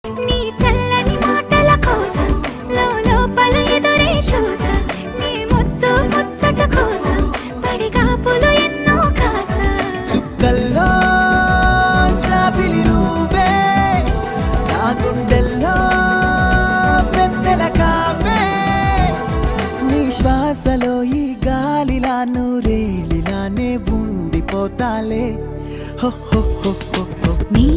నీ చల్లని మాటల కోసం లోపల ఎదురే చూసా నీ ముద్దు ముచ్చట కోసం పడిగాపులు ఎన్నో కాసా చుక్కల్లో చాపిలి నువ్వే నా గుండెల్లో పెద్దల కావే నీ శ్వాసలో ఈ గాలిలా నూరేళిలానే ఉండిపోతాలే హో హో హో హో నీ